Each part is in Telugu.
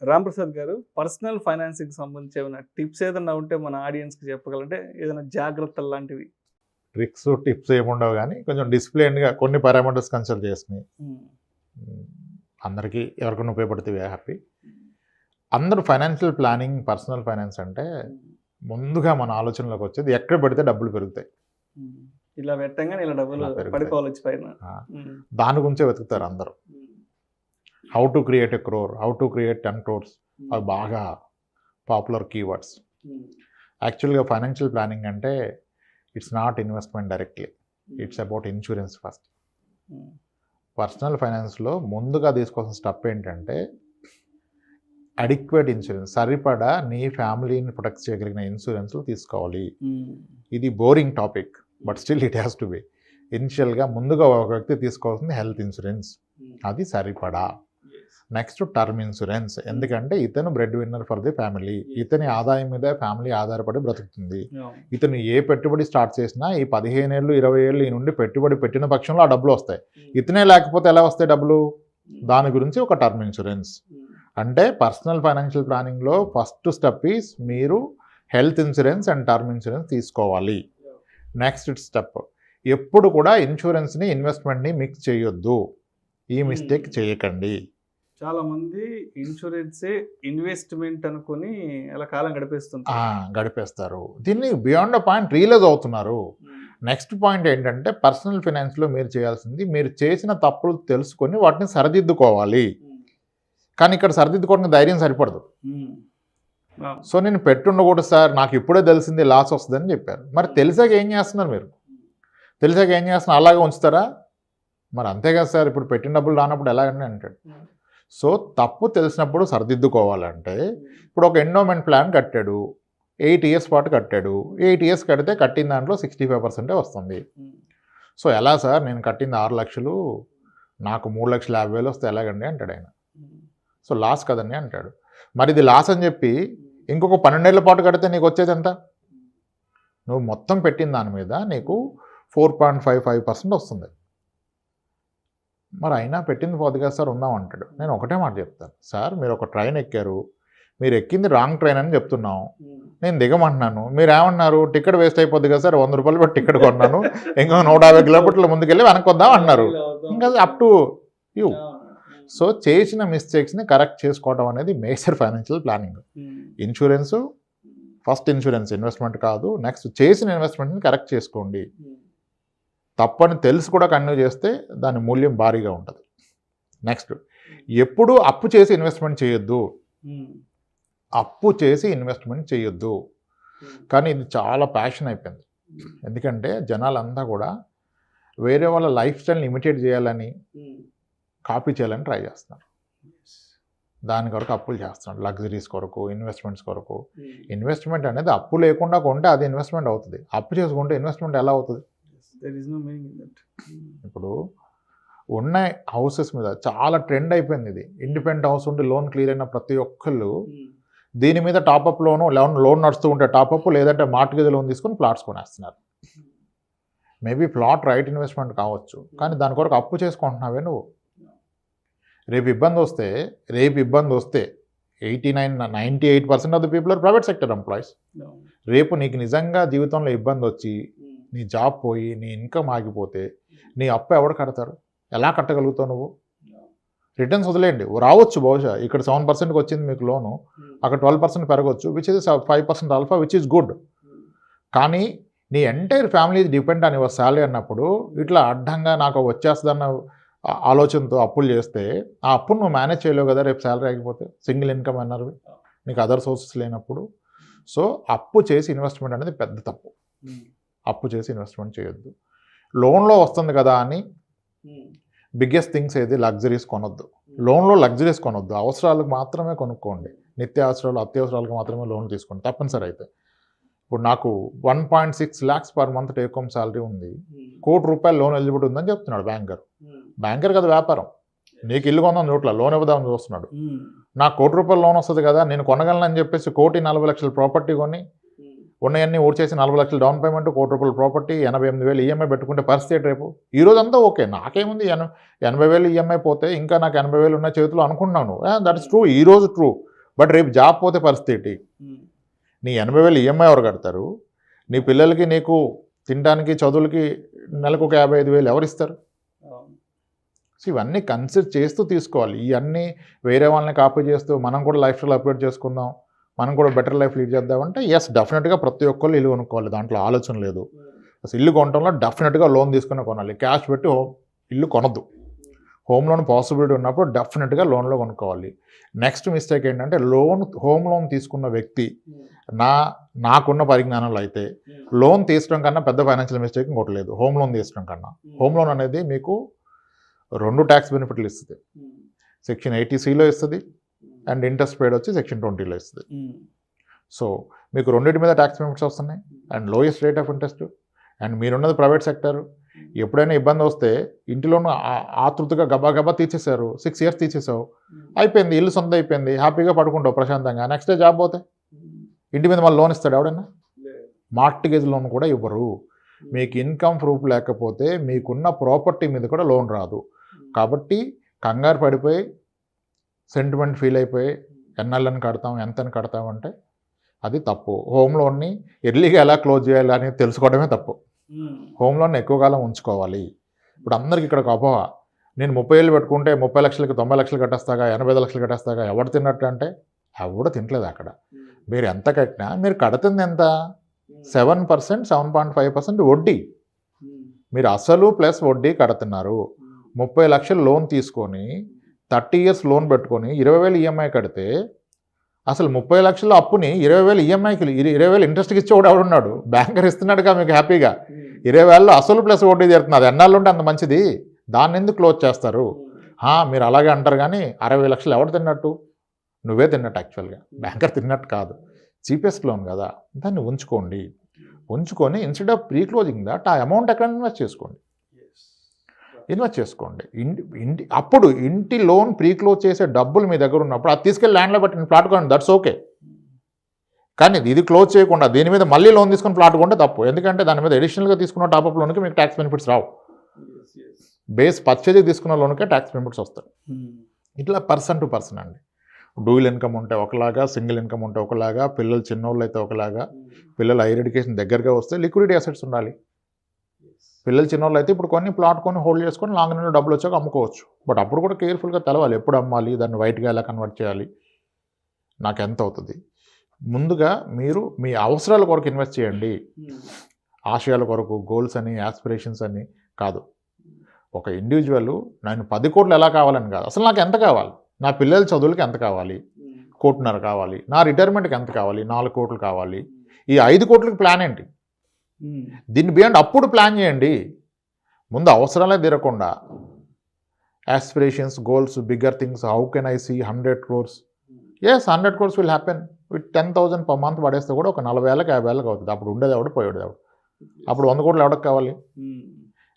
రాంప్రసాద్ గారు పర్సనల్ ఫైనాన్సింగ్‌కి సంబంధించి ఏమైనా టిప్స్ ఏదన్నా ఉంటే మన ఆడియన్స్‌కి చెప్పగలంటే ఏదైనా జాగ్రత్తలు లాంటివి? ట్రిక్స్, టిప్స్ ఏముండవు గానీ కొంచెం డిసిప్లిన్డ్‌గా కొన్ని పారామీటర్స్ కన్సిడర్ చేసుకొని హ్మ్. అందరికీ ఎవరికైనా ఉపయోగపడితే హ్యాపీ. అందరూ ఫైనాన్షియల్ ప్లానింగ్, పర్సనల్ ఫైనాన్స్ అంటే ముందుగా మన ఆలోచనలోకి వచ్చేది ఎక్కడ పెడితే డబ్బులు పెరుగుతాయి. ఇలా పెట్టంగానే ఇలా డబ్బులు ఇలా పెరుగుతాయి. పడిపోవాలి పైన. దాని గురించే వెతుకుతారు అందరూ. How to create a crore, how to create 10 crores అవి బాగా పాపులర్ కీవర్డ్స్. యాక్చువల్గా ఫైనాన్షియల్ ప్లానింగ్ అంటే it's not investment directly, it's about insurance first. Personal ఫైనాన్స్లో ముందుగా తీసుకోవాల్సిన స్టెప్ ఏంటంటే అడిక్వేట్ ఇన్సూరెన్స్, సరిపడా నీ ఫ్యామిలీని ప్రొటెక్ట్ చేయగలిగిన ఇన్సూరెన్స్లు తీసుకోవాలి. ఇది boring topic but still it has to be. ఇనిషియల్గా ముందుగా ఒక వ్యక్తి తీసుకోవాల్సింది హెల్త్ ఇన్సూరెన్స్, అది సరిపడా. నెక్స్ట్ టర్మ్ ఇన్సూరెన్స్, ఎందుకంటే ఇతను bread winner for the family, ఇతని ఆదాయం మీద ఫ్యామిలీ ఆధారపడి బ్రతుకుతుంది. ఇతను ఏ పెట్టుబడి స్టార్ట్ చేసినా ఈ 15 ఏళ్ళు 20 ఏళ్ళు ఈ నుండి పెట్టుబడి పెట్టిన పక్షంలో ఆ డబ్బులు వస్తాయి. ఇతనే లేకపోతే ఎలా వస్తాయి డబ్బులు? దాని గురించి ఒక టర్మ్ ఇన్సూరెన్స్. అంటే పర్సనల్ ఫైనాన్షియల్ ప్లానింగ్లో ఫస్ట్ స్టెప్ ఈస్ మీరు health insurance and term insurance తీసుకోవాలి. నెక్స్ట్ స్టెప్, ఎప్పుడు కూడా ఇన్సూరెన్స్ని ఇన్వెస్ట్మెంట్ని మిక్స్ చేయొద్దు. ఈ మిస్టేక్ చేయకండి. చాలా మంది ఇన్సూరెన్సే ఇన్వెస్ట్మెంట్ అనుకుని అలా కాలం గడిపేస్తారు. దీన్ని బియాండ్ అ పాయింట్ రియలైజ్ అవుతున్నారు. నెక్స్ట్ పాయింట్ ఏంటంటే పర్సనల్ ఫైనాన్స్లో మీరు చేయాల్సింది మీరు చేసిన తప్పులు తెలుసుకొని వాటిని సరిదిద్దుకోవాలి. కానీ ఇక్కడ సరిదిద్దుకోవడానికి ధైర్యం సరిపడదు. సో నేను పెట్టుండకూడదు సార్, నాకు ఇప్పుడే తెలిసింది లాస్ వస్తుందని చెప్పారు. మరి తెలిసాక ఏం చేస్తున్నారు? మీరు తెలిసాక ఏం చేస్తున్నారు? అలాగే ఉంచుతారా? మరి అంతే కదా సార్, ఇప్పుడు పెట్టిన డబ్బులు రానప్పుడు ఎలాగండి అంటాడు. సో తప్పు తెలిసినప్పుడు సరిదిద్దుకోవాలంటే ఇప్పుడు ఒక ఎండోమెంట్ ప్లాన్ కట్టాడు, 8 years పాటు కట్టాడు. 8 years కడితే కట్టిన దాంట్లో 65% వస్తుంది. సో ఎలా సార్, నేను కట్టింది 6 లక్షలు, నాకు 3,50,000 వస్తే ఎలాగండి అంటాడు ఆయన. సో లాస్ కదండి అంటాడు. మరి ఇది లాస్ అని చెప్పి ఇంకొక 12 ఏళ్ల పాటు కడితే నీకు వచ్చేది ఎంత? నువ్వు మొత్తం పెట్టిన దాని మీద నీకు 4.55% వస్తుంది. మరి అయినా పెట్టింది పోదు కదా సార్, ఉందాం అంటాడు. నేను ఒకటే మాట చెప్తాను, సార్ మీరు ఒక ట్రైన్ ఎక్కారు, మీరు ఎక్కింది రాంగ్ ట్రైన్ అని చెప్తున్నాం, నేను దిగమంటున్నాను, మీరు ఏమన్నారు? టికెట్ వేస్ట్ అయిపోద్ది కదా సార్, 100 రూపాయలు పెట్టి టికెట్ కొన్నాను, ఇంకా 150 కిలోమీటర్ల ముందుకెళ్ళి వెనక్కి వద్దాం అన్నారు. ఇంకా అప్ టు యూ. సో చేసిన మిస్టేక్స్ని కరెక్ట్ చేసుకోవడం అనేది major financial planning. Insurance first, insurance investment కాదు. నెక్స్ట్ చేసిన ఇన్వెస్ట్మెంట్ని కరెక్ట్ చేసుకోండి. తప్పని తెలిసి కూడా కంటిన్యూ చేస్తే దాని మూల్యం భారీగా ఉంటుంది. నెక్స్ట్, ఎప్పుడు అప్పు చేసి ఇన్వెస్ట్మెంట్ చేయొద్దు. అప్పు చేసి ఇన్వెస్ట్మెంట్ చేయొద్దు. కానీ ఇది చాలా ప్యాషన్ అయిపోయింది. ఎందుకంటే జనాలంతా కూడా వేరే వాళ్ళ లైఫ్ స్టైల్ని ఇమిటేట్ చేయాలని, కాపీ చేయాలని ట్రై చేస్తున్నారు. దాని కొరకు అప్పులు చేస్తున్నారు, లగ్జరీస్ కొరకు, ఇన్వెస్ట్మెంట్స్ కొరకు. ఇన్వెస్ట్మెంట్ అనేది అప్పు లేకుండా కొంటే అది ఇన్వెస్ట్మెంట్ అవుతుంది, అప్పు చేసుకుంటే ఇన్వెస్ట్మెంట్ ఎలా అవుతుంది? ఇప్పుడు ఉన్న హౌసెస్ మీద చాలా ట్రెండ్ అయిపోయింది ఇది. ఇండిపెండెంట్ హౌస్ ఉండి లోన్ క్లియర్ అయిన ప్రతి ఒక్కళ్ళు దీని మీద టాపప్ లోన్ నడుస్తూ ఉంటే టాపప్, లేదంటే మార్ట్గేజ్ లోన్ తీసుకొని ప్లాట్స్ కొనేస్తున్నారు. మేబీ ప్లాట్ రైట్ ఇన్వెస్ట్మెంట్ కావచ్చు, కానీ దాని కొరకు అప్పు చేసుకుంటున్నావే నువ్వు. రేపు ఇబ్బంది వస్తే 98% of the people or private sector employees. రేపు నీకు నిజంగా జీవితంలో ఇబ్బంది వచ్చి నీ జాబ్ పోయి నీ ఇన్కమ్ ఆగిపోతే నీ అప్పు ఎవరు కడతారు? ఎలా కట్టగలుగుతావు నువ్వు? రిటర్న్స్ వదిలేయండి, రావచ్చు బహుశా ఇక్కడ 7%కి వచ్చింది మీకు లోను, అక్కడ 12% పెరగవచ్చు, which is 5% alpha, which is good. కానీ నీ entire family depend on your salary అన్నప్పుడు ఇట్లా అడ్డంగా నాకు వచ్చేస్తుందన్న ఆలోచనతో అప్పులు చేస్తే ఆ అప్పును నువ్వు మేనేజ్ చేయలేవు కదా రేపు శాలరీ ఆగిపోతే. సింగిల్ ఇన్కమ్ అన్నారు, నీకు అదర్ సోర్సెస్ లేనప్పుడు. సో అప్పు చేసి ఇన్వెస్ట్మెంట్ అనేది పెద్ద తప్పు. అప్పు చేసి ఇన్వెస్ట్మెంట్ చేయొద్దు. లోన్లో వస్తుంది కదా అని బిగ్గెస్ట్ థింగ్స్ ఏది లగ్జరీస్ కొనొద్దు. లోన్లో లగ్జరీస్ కొనొద్దు, అవసరాలకు మాత్రమే కొనుక్కోండి. నిత్యావసరాలు, అత్యవసరాలకు మాత్రమే లోన్ తీసుకోండి తప్పనిసరి. అయితే ఇప్పుడు నాకు 1.6 lakhs per month take home salary ఉంది, ₹1 కోటి లోన్ ఎలిజిబిలిటీ ఉందని చెప్తున్నాడు బ్యాంకర్ కదా వ్యాపారం. నీకు ఇల్లు కొందాం చోట్ల లోన్ ఇవ్వదామని చూస్తున్నాడు. నాకు ₹1 కోటి లోన్ వస్తుంది కదా, నేను కొనగలనని చెప్పేసి 1,40,00,000 ప్రాపర్టీ కొని ఉన్నాయన్నీ ఊడ్చేసి 40 లక్షలు డౌన్ పేమెంట్, ₹1 కోటి ప్రాపర్టీ, 88,000 ఈఎంఐ పెట్టుకుంటే పరిస్థితి రేపు. ఈ రోజంతా ఓకే, నాకేముంది 80,000 ఈఎంఐ పోతే ఇంకా నాకు 80,000 ఉన్న చేతిలో అనుకుంటున్నాను. దట్ ఇస్ ట్రూ, ఈ రోజు ట్రూ. బట్ రేపు జాబ్ పోతే పరిస్థితి నీ 80,000 ఈఎంఐ ఎవరు కడతారు? నీ పిల్లలకి నీకు తినడానికి చదువులకి నెలకు ఒక 55,000 ఎవరు ఇస్తారు? సో ఇవన్నీ కన్సిడర్ చేస్తూ తీసుకోవాలి. ఇవన్నీ వేరే వాళ్ళని కాపీ చేస్తూ మనం కూడా లైఫ్ స్టైల్ అప్డేట్ చేసుకుందాం, మనం కూడా బెటర్ లైఫ్ లీడ్ చేద్దామంటే డెఫినెట్గా ప్రతి ఒక్కళ్ళు ఇల్లు కొనుక్కోవాలి, దాంట్లో ఆలోచన లేదు. అసలు ఇల్లు కొనడంలో డెఫినెట్గా లోన్ తీసుకుని కొనాలి. క్యాష్ పెట్టి ఇల్లు కొనద్దు. హోమ్ లోన్ పాసిబిలిటీ ఉన్నప్పుడు డెఫినెట్గా లోన్లో కొనుక్కోవాలి. నెక్స్ట్ మిస్టేక్ ఏంటంటే హోమ్ లోన్ తీసుకున్న వ్యక్తి నాకున్న పరిజ్ఞానంలో అయితే లోన్ తీసుకోవడం కన్నా పెద్ద ఫైనాన్షియల్ మిస్టేక్ ఇంకోటి లేదు. హోమ్ లోన్ తీసుకోవడం కన్నా హోమ్ లోన్ అనేది మీకు 2 ట్యాక్స్ బెనిఫిట్లు ఇస్తుంది. సెక్షన్ 80Cలో ఇస్తుంది అండ్ ఇంట్రెస్ట్ పేడ్ వచ్చి సెక్షన్ 20లో ఇస్తుంది. సో మీకు రెండింటి మీద ట్యాక్స్ బెనిఫిట్స్ వస్తున్నాయి and lowest rate of interest. And మీరున్నది ప్రైవేట్ సెక్టర్. ఎప్పుడైనా ఇబ్బంది వస్తే ఇంటిలోనూ ఆతృతగా గబా తీసేశారు, 6 years తీసేసావు, అయిపోయింది, ఇల్లు సొంత అయిపోయింది, హ్యాపీగా పడుకుంటావు ప్రశాంతంగా. నెక్స్ట్ డే జాబ్ పోతే ఇంటి మీద మళ్ళీ లోన్ ఇస్తాడు ఎవడైనా? మార్టిగేజ్ లోన్ కూడా ఇవ్వరు. మీకు ఇన్కమ్ ప్రూఫ్ లేకపోతే మీకున్న ప్రాపర్టీ మీద కూడా లోన్ రాదు. కాబట్టి కంగారు పడిపోయి సెంటిమెంట్ ఫీల్ అయిపోయి ఎన్నాళ్ళని కడతాం ఎంతని కడతామంటే అది తప్పు. హోమ్ లోన్ని ఎర్లీగా ఎలా క్లోజ్ చేయాలి అని తెలుసుకోవడమే తప్పు. హోమ్ లోన్ ఎక్కువ కాలం ఉంచుకోవాలి. ఇప్పుడు అందరికి ఇక్కడ ఒక అపోహ, నేను 30 ఏళ్ళు పెట్టుకుంటే 30 లక్షలకి 90 లక్షలు కట్టేస్తాగా, 85 లక్షలు కట్టేస్తాగా. ఎవడు తిన్నట్టు అంటే ఎవడు తినలేదు. అక్కడ మీరు ఎంత కట్టినా మీరు కడుతుంది ఎంత? 7%, 7.5% వడ్డీ. మీరు అసలు ప్లస్ వడ్డీ కడుతున్నారు. 30 లక్షలు లోన్ తీసుకొని 30 years లోన్ పెట్టుకొని 20,000 ఈఎంఐ కడితే అసలు 30 లక్షల అప్పుని 20,000 ఈఎంఐకి 20,000 ఇంట్రెస్ట్కి ఇచ్చేవాడు ఎవడున్నాడు? బ్యాంకర్ ఇస్తున్నాడుగా మీకు హ్యాపీగా. 20,000 అసలు ప్లస్ వడ్డీ జరుగుతుంది. అది ఎన్నాళ్ళు ఉంటే అంత మంచిది. దాన్ని ఎందుకు క్లోజ్ చేస్తారు? మీరు అలాగే అంటారు. కానీ 60 లక్షలు ఎవడు తిన్నట్టు? నువ్వే తిన్నట్టు. యాక్చువల్గా బ్యాంకర్ తిన్నట్టు కాదు. చీపెస్ట్ లోన్ కదా, దాన్ని ఉంచుకోండి. ఉంచుకొని instead of pre closing that ఆ అమౌంట్ ఎక్కడ ఇన్వెస్ట్ చేసుకోండి. అప్పుడు ఇంటి లోన్ ప్రీ క్లోజ్ చేసే డబ్బులు మీ దగ్గర ఉన్నప్పుడు అది తీసుకెళ్ళి ల్యాండ్లో పెట్టి ప్లాట్ కొనండి, దట్స్ ఓకే. కానీ ఇది క్లోజ్ చేయకుండా దీని మీద మళ్ళీ లోన్ తీసుకుని ప్లాట్ కొంటే తప్పు. ఎందుకంటే దాని మీద అడిషనల్గా తీసుకున్న టాప్అప్ లోన్కి మీకు ట్యాక్స్ బెనిఫిట్స్ రావు. బేస్ పర్చేజ్కి తీసుకున్న లోన్కే ట్యాక్స్ బెనిఫిట్స్ వస్తాయి. ఇట్లా పర్సన్ టు పర్సన్ అండి. డ్యూయల్ ఇన్కమ్ ఉంటే ఒకలాగా, సింగిల్ ఇన్కమ్ ఉంటే ఒకలాగా, పిల్లలు చిన్నోళ్ళు అయితే ఒకలాగా, పిల్లలు హైయర్ ఎడ్యుకేషన్ దగ్గరగా వస్తే లిక్విడిటీ అసెట్స్ ఉండాలి. పిల్లలు చిన్నోళ్ళు అయితే ఇప్పుడు కొన్ని ప్లాట్ కొని హోల్డ్ చేసుకొని లాంగ్ రన్లో డబ్బులు వచ్చాక అమ్ముకోవచ్చు. బట్ అప్పుడు కూడా కేర్ఫుల్గా తెలవాలి, ఎప్పుడు అమ్మాలి, దాన్ని వైట్గా ఎలా కన్వర్ట్ చేయాలి, నాకు ఎంత అవుతుంది. ముందుగా మీరు మీ అవసరాల కొరకు ఇన్వెస్ట్ చేయండి. ఆశయాల కొరకు, గోల్స్ అని, యాస్పిరేషన్స్ అని కాదు. ఒక ఇండివిజువల్ నేను 10 కోట్లు ఎలా కావాలని కాదు, అసలు నాకు ఎంత కావాలి, నా పిల్లల చదువులకి ఎంత కావాలి, 1.5 కోట్లు కావాలి, నా రిటైర్మెంట్కి ఎంత కావాలి, 4 కోట్లు కావాలి, ఈ 5 కోట్లకి ప్లాన్ ఏంటి, దీన్ని బియాండ్ అప్పుడు ప్లాన్ చేయండి. ముందు అవసరాలే తీరకుండా aspirations, goals, bigger things, how can I see 100 crores. Yes 100 crores will happen with 10,000 per month పడేస్తే కూడా ఒక 40 ఏళ్ళకి 50 ఏళ్ళకి అవుతుంది. అప్పుడు ఉండేది ఎవడు, పోయేది ఎవడు. అప్పుడు 100 కోట్లు ఎవరికి కావాలి?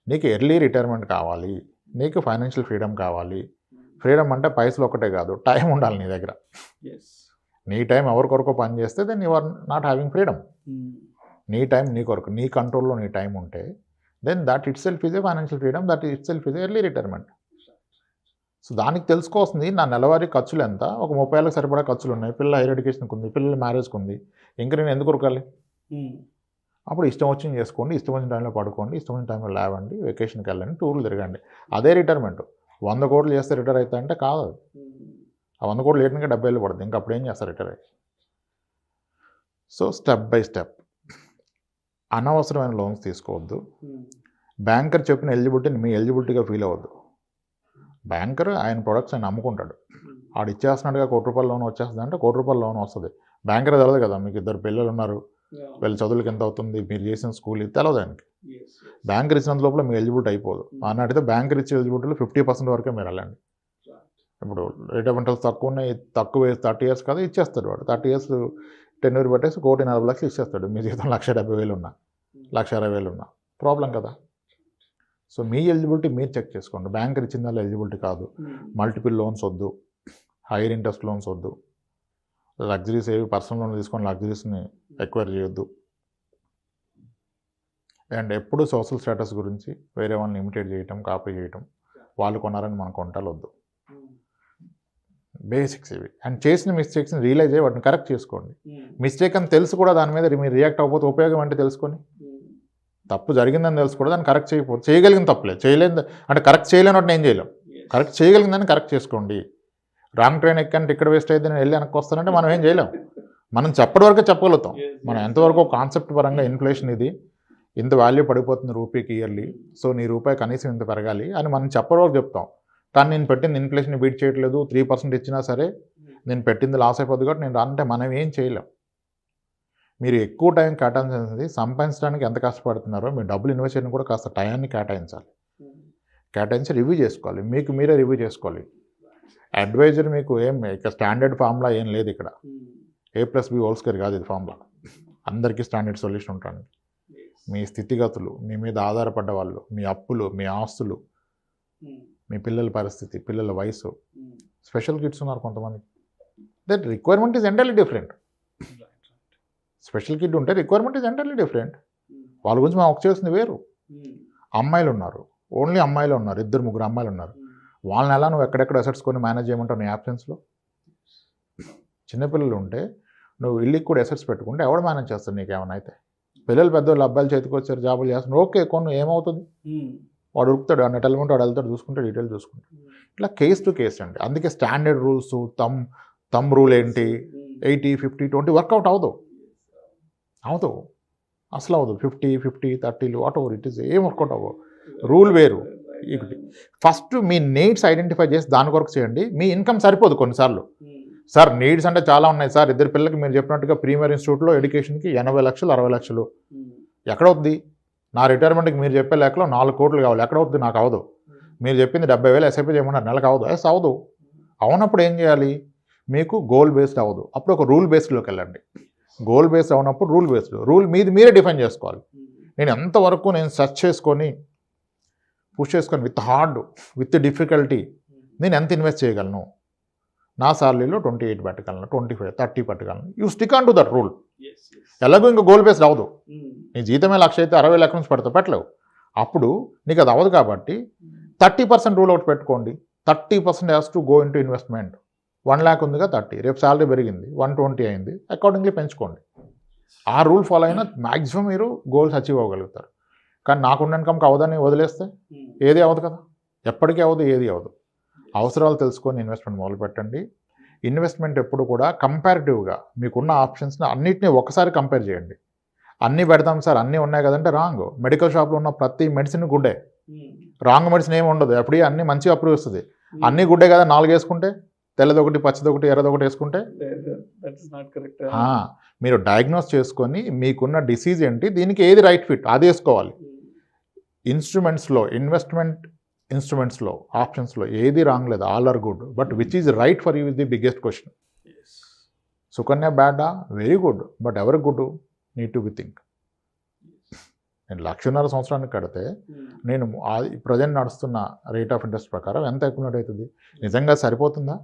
నీకు ఎర్లీ రిటైర్మెంట్ కావాలి, నీకు ఫైనాన్షియల్ ఫ్రీడమ్ కావాలి. ఫ్రీడమ్ అంటే పైసలు ఒక్కటే కాదు, టైం ఉండాలి నీ దగ్గర. నీ టైం ఎవరి కొరకు పని చేస్తే then you are not having freedom. నీ టైం నీ కొరకు, నీ కంట్రోల్లో నీ టైం ఉంటే then that itself is a financial freedom, that itself is early retirement. So దానికి తెలుసుకోవాల్సింది నా నెలవారీ ఖర్చులు ఎంత, ఒక 30 ఏళ్ళకి సరిపడా ఖర్చులు ఉన్నాయి, పిల్లల హైయర్ ఎడ్యుకేషన్కి ఉంది, పిల్లల మ్యారేజ్కి ఉంది, ఇంకా నేను ఎందుకు ఉరకాలి? అప్పుడు ఇష్టం వచ్చింది చేసుకోండి, ఇష్టం వచ్చిన టైంలో పడుకోండి, ఇష్టం వచ్చిన టైంలో లేవండి, వెకేషన్కి వెళ్ళండి, టూర్లు తిరగండి. అదే రిటైర్మెంట్. 100 కోట్లు చేస్తే రిటైర్ అవుతా అంటే కాదు. ఆ 100 కోట్లు లేటిగా 70 ఏళ్ళు పడుతుంది, ఇంకా అప్పుడు ఏం చేస్తారు రిటైర్ అయ్యి. సో స్టెప్ బై స్టెప్ అనవసరమైన లోన్స్ తీసుకోవద్దు. బ్యాంకర్ చెప్పిన ఎలిజిబిలిటీని మీ ఎలిజిబిలిటీగా ఫీల్ అవ్వద్దు. బ్యాంకర్ ఆయన ప్రొడక్ట్స్ ఆయన అమ్ముకుంటాడు, ఆడు ఇచ్చేస్తున్నాడుగా 1 కోటి రూపాయల లోన్ వచ్చేస్తుంది అంటే 1 కోటి రూపాయల లోన్ వస్తుంది. బ్యాంకర్ తెలదు కదా, మీకు 2 పిల్లలు ఉన్నారు, వీళ్ళ చదువులకి ఎంత అవుతుంది, మీరు చేసిన స్కూల్ ఇది తెలదు ఆయనకి. బ్యాంకర్ ఇచ్చినంత లోపల మీ ఎలిజిబిలిటీ అయిపోదు. అన్నట్టయితే బ్యాంకర్ ఇచ్చే ఎలిజిబిలిటీలో 50% వరకే మీరు వెళ్ళండి. ఇప్పుడు రేట్ ఆఫ్ ఇంట్రెస్ట్ తక్కువ 30 years కదా ఇచ్చేస్తాడు వాడు. 30 years టెన్యూర్ పెట్టేసి 1,40,00,000 ఇచ్చేస్తాడు. మీ జీతం 1,70,000 ఉన్నా, 1,60,000 ఉన్నా ప్రాబ్లం కదా. సో మీ ఎలిజిబిలిటీ మీరు చెక్ చేసుకోండి. బ్యాంకర్ ఇచ్చిన దానిలో ఎలిజిబిలిటీ కాదు. మల్టిపుల్ లోన్స్ వద్దు, హైయర్ ఇంట్రెస్ట్ లోన్స్ వద్దు, లగ్జరీస్ ఏవి పర్సనల్ లోన్ తీసుకొని లగ్జరీస్ని ఎక్వైర్ చేయొద్దు. అండ్ ఎప్పుడు సోషల్ స్టేటస్ గురించి వేరే వాళ్ళని ఇమిటేట్ చేయటం, కాపీ చేయటం, వాళ్ళు కొన్నారని మనం కొంటాలు వద్దు. బేసిక్స్ ఇవి. అండ్ చేసిన మిస్టేక్స్ని రియలైజ్ అయ్యి వాటిని కరెక్ట్ చేసుకోండి. మిస్టేక్ అని తెలుసు కూడా దాని మీద మీరు రియాక్ట్ అవ్వకపోతే ఉపయోగం అంటే తెలుసుకొని, తప్పు జరిగిందని తెలుసు కూడా దాన్ని కరెక్ట్ చేయకపోతే, చేయగలిగిన తప్పులేదు, చేయలేదు అంటే కరెక్ట్ చేయలేని వాటిని ఏం చేయలేం. కరెక్ట్ చేయగలిగిందని కరెక్ట్ చేసుకోండి. రాంగ్ ట్రైన్ ఎక్కంటే టికెట్ వేస్ట్ అయితే నేను వెళ్ళి వెనక్కి వస్తానంటే మనం ఏం చేయలేం. మనం చెప్పటి వరకే చెప్పగలుగుతాం. మనం ఎంతవరకు కాన్సెప్ట్ పరంగా ఇన్ఫ్లేషన్ ఇది, ఇంత వాల్యూ పడిపోతుంది రూపీకి ఇయర్లీ, సో నీ రూపాయి కనీసం ఇంత పెరగాలి అని మనం చెప్పటి వరకు చెప్తాం. కానీ నేను పెట్టింది ఇన్ఫ్లేషన్ బీట్ చేయట్లేదు, 3% ఇచ్చినా సరే నేను పెట్టింది లాస్ అయిపోద్ది కాబట్టి నేను రానంటే మనం ఏం చేయలేం. మీరు ఎక్కువ టైం కేటాయించాల్సింది సంపాదించడానికి ఎంత కష్టపడుతున్నారో మీరు డబ్బులు ఇన్వెస్ట్ చేయడం కూడా కాస్త టైంని కేటాయించాలి. కేటాయించి రివ్యూ చేసుకోవాలి, మీకు మీరే రివ్యూ చేసుకోవాలి. అడ్వైజర్ మీకు ఏం ఇక స్టాండర్డ్ ఫార్ములా ఏం లేదు ఇక్కడ. A+B² కాదు ఇది ఫార్ములా. అందరికీ స్టాండర్డ్ సొల్యూషన్ ఉంటుంది. మీ స్థితిగతులు, మీ మీద ఆధారపడ్డ వాళ్ళు, మీ అప్పులు, మీ ఆస్తులు, మీ పిల్లల పరిస్థితి, పిల్లల వయసు, స్పెషల్ కిడ్స్ ఉన్నారు కొంతమంది, that requirement is entirely different. Special kid ఉంటే రిక్వైర్మెంట్ ఈజ్ ఎంటైర్లీ డిఫరెంట్. వాళ్ళ గురించి మనం ఒక చేస్తుంది వేరు. అమ్మాయిలు ఉన్నారు, ఓన్లీ అమ్మాయిలు ఉన్నారు, 2-3 అమ్మాయిలు ఉన్నారు. వాళ్ళని ఎలా నువ్వు ఎక్కడెక్కడ అసెట్స్ కొని మేనేజ్ చేయమంటావు నీ యాబ్సెన్స్లో? చిన్నపిల్లలు ఉంటే నువ్వు ఇల్లుకి కూడా అసెట్స్ పెట్టుకుంటే ఎవడు మేనేజ్ చేస్తాడు నీకేమైనా అయితే? పిల్లలు పెద్దవాళ్ళు అబ్బాయిలు చేతికి వచ్చారు, జాబులు చేస్తున్నారు, ఓకే కొను, ఏమవుతుంది? వాడు ఉరుకుతాడు, అన్నట్టు వెళ్ళమంటే వాడు వెళ్తాడు, చూసుకుంటే డీటెయిల్ చూసుకుంటాడు. ఇట్లా కేస్ టు కేస్ అండి. అందుకే స్టాండర్డ్ రూల్స్, తమ్ రూల్ ఏంటి, 80-50-20 వర్కౌట్ అవదు అసలు అవదు. 50-50-30 వాట్ ఎవర్ ఇట్ ఈస్, ఏం వర్కౌట్ అవ్వవు. రూల్ వేరు. ఫస్ట్ మీ నీడ్స్ ఐడెంటిఫై చేసి దాని కొరకు చేయండి. మీ ఇన్కమ్ సరిపోదు కొన్నిసార్లు. సార్ నీడ్స్ అంటే చాలా ఉన్నాయి సార్, 2 పిల్లలకి మీరు చెప్పినట్టుగా ప్రీమియర్ ఇన్స్టిట్యూట్లో ఎడ్యుకేషన్కి 80 లక్షలు 60 లక్షలు ఎక్కడవుద్ది? నా రిటైర్మెంట్కి మీరు చెప్పే లెక్కలో 4 కోట్లు కావాలి, ఎక్కడవుద్ది? నాకు అవదు. మీరు చెప్పింది 70,000 ఎస్ఐపీ చేయమన్నారు, నెలకు అవదు. అవదు. అవునప్పుడు ఏం చేయాలి? మీకు గోల్ బేస్డ్ అవ్వదు, అప్పుడు ఒక రూల్ బేస్డ్లోకి వెళ్ళండి. గోల్ బేస్డ్ అవునప్పుడు రూల్ బేస్డ్, రూల్ మీరే డిఫైన్ చేసుకోవాలి. నేను ఎంతవరకు నేను సెర్చ్ చేసుకొని పుష్ చేసుకొని విత్ డిఫికల్టీ నేను ఎంత ఇన్వెస్ట్ చేయగలను, నా సాలరీలో 28 పెట్టగలను, 25, 30 పెట్టగలను. You stick on to that rule. ఎలాగో ఇంకా గోల్ బేస్డ్ అవ్వదు. నీ జీతమే 1,00,000 అయితే 60 లక్షల నుంచి పెట్టలేవు. అప్పుడు నీకు అది అవ్వదు కాబట్టి 30% రూల్ అవుట్ పెట్టుకోండి. 30% has to go into investment. 1 lakh ఉందిగా 30, రేపు శాలరీ పెరిగింది 120 అయింది, అకార్డింగ్లీ పెంచుకోండి. ఆ రూల్ ఫాలో అయినా మ్యాక్సిమం మీరు గోల్స్ అచీవ్ అవ్వగలుగుతారు. కానీ నాకున్న ఇన్కమ్కి అవదని వదిలేస్తే ఏది అవ్వదు కదా, ఎప్పటికీ అవ్వదు, ఏది అవ్వదు. అవసరాలు తెలుసుకొని ఇన్వెస్ట్మెంట్ మొదలు పెట్టండి. ఇన్వెస్ట్మెంట్ ఎప్పుడు కూడా కంపారిటివ్గా మీకున్న ఆప్షన్స్ని అన్నిటినీ ఒకసారి కంపేర్ చేయండి. అన్నీ పెడతాం సార్, అన్నీ ఉన్నాయి కదంటే రాంగ్. మెడికల్ షాప్లో ఉన్న ప్రతి మెడిసిన్ గుడ్డే, రాంగ్ మెడిసిన్ ఏమి ఉండదు. అప్పుడు అన్నీ మంచిగా అప్రూవ్ వస్తుంది. అన్నీ గుడ్డే కదా, 4 వేసుకుంటే తెల్లదొకటి, పచ్చదొకటి, ఎర్రదొకటి వేసుకుంటే మీరు డయాగ్నోస్ చేసుకొని మీకున్న డిసీజ్ ఏంటి, దీనికి ఏది రైట్ ఫిట్ అది వేసుకోవాలి. ఇన్వెస్ట్మెంట్స్లో ఆప్షన్స్లో ఏది రాంగ్ లేదు, all are good. But which is right for you is the biggest question. Sukanya బ్యాడా? వెరీ గుడ్, బట్ ఎవరి good? Need to be think. నేను 1,50,000 సంవత్సరానికి కడితే నేను ప్రజెంట్ నడుస్తున్న రేట్ ఆఫ్ ఇంట్రెస్ట్ ప్రకారం ఎంత అక్యుములేట్ అవుతుంది? నిజంగా సరిపోతుందా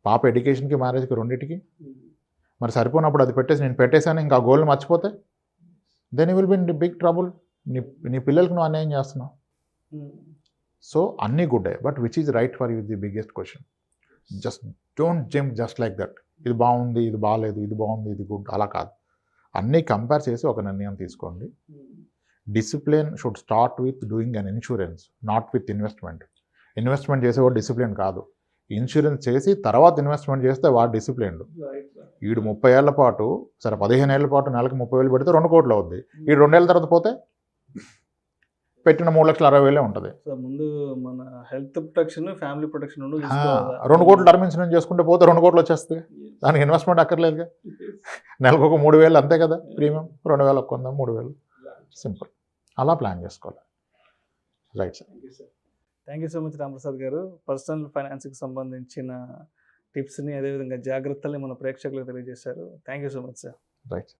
పాప ఎడ్యుకేషన్కి, మ్యారేజ్కి, రెండింటికి? మరి సరిపోయినప్పుడు అది నేను పెట్టేశాను, ఇంకా ఆ గోల్ని మర్చిపోతే then you will be in big trouble. నీ పిల్లలకి నువ్వు అన్యాయం చేస్తున్నావు. సో అన్నీ గుడ్డే, but which is right for you the biggest question. Just don't jump just like that. ఇది బాగుంది, ఇది బాగాలేదు, ఇది బాగుంది, ఇది గుడ్, అలా కాదు. అన్నీ కంపేర్ చేసి ఒక నిర్ణయం తీసుకోండి. Discipline should start with doing an insurance, not with investment. Investment చేసేవాడు డిసిప్లిన్ కాదు, ఇన్సూరెన్స్ చేసి తర్వాత ఇన్వెస్ట్మెంట్ చేస్తే వాడు డిసిప్లిన్డ్. వీడు 30 ఏళ్ల పాటు, సరే 15 ఏళ్ల పాటు నెలకు 30,000 పెడితే 2 కోట్లు అవుద్ది. వీడు 2 ఏళ్ళ తర్వాత పోతే పెట్టిన 3,60,000 ఉంటుంది. ముందు మన హెల్త్ ప్రొటెక్షన్, ఫ్యామిలీ ప్రొటెక్షన్ 2 కోట్లు టర్మ్ ఇన్సూరెన్స్ చేసుకుంటే పోతే 2 కోట్లు వచ్చేస్తుంది. దానికి ఇన్వెస్ట్మెంట్ అక్కర్లేదుగా. నెలకు ఒక 3,000 అంతే కదా ప్రీమియం, 2,000 కొందాం, 3,000 సింపుల్. అలా ప్లాన్ చేసుకోవాలి. Right sir. Thank you so much Ramprasad గారు. పర్సనల్ ఫైనాన్స్కి సంబంధించిన టిప్స్ని, అదేవిధంగా జాగ్రత్తల్ని మన ప్రేక్షకులకు తెలియజేశారు. Thank you so much sir. Right.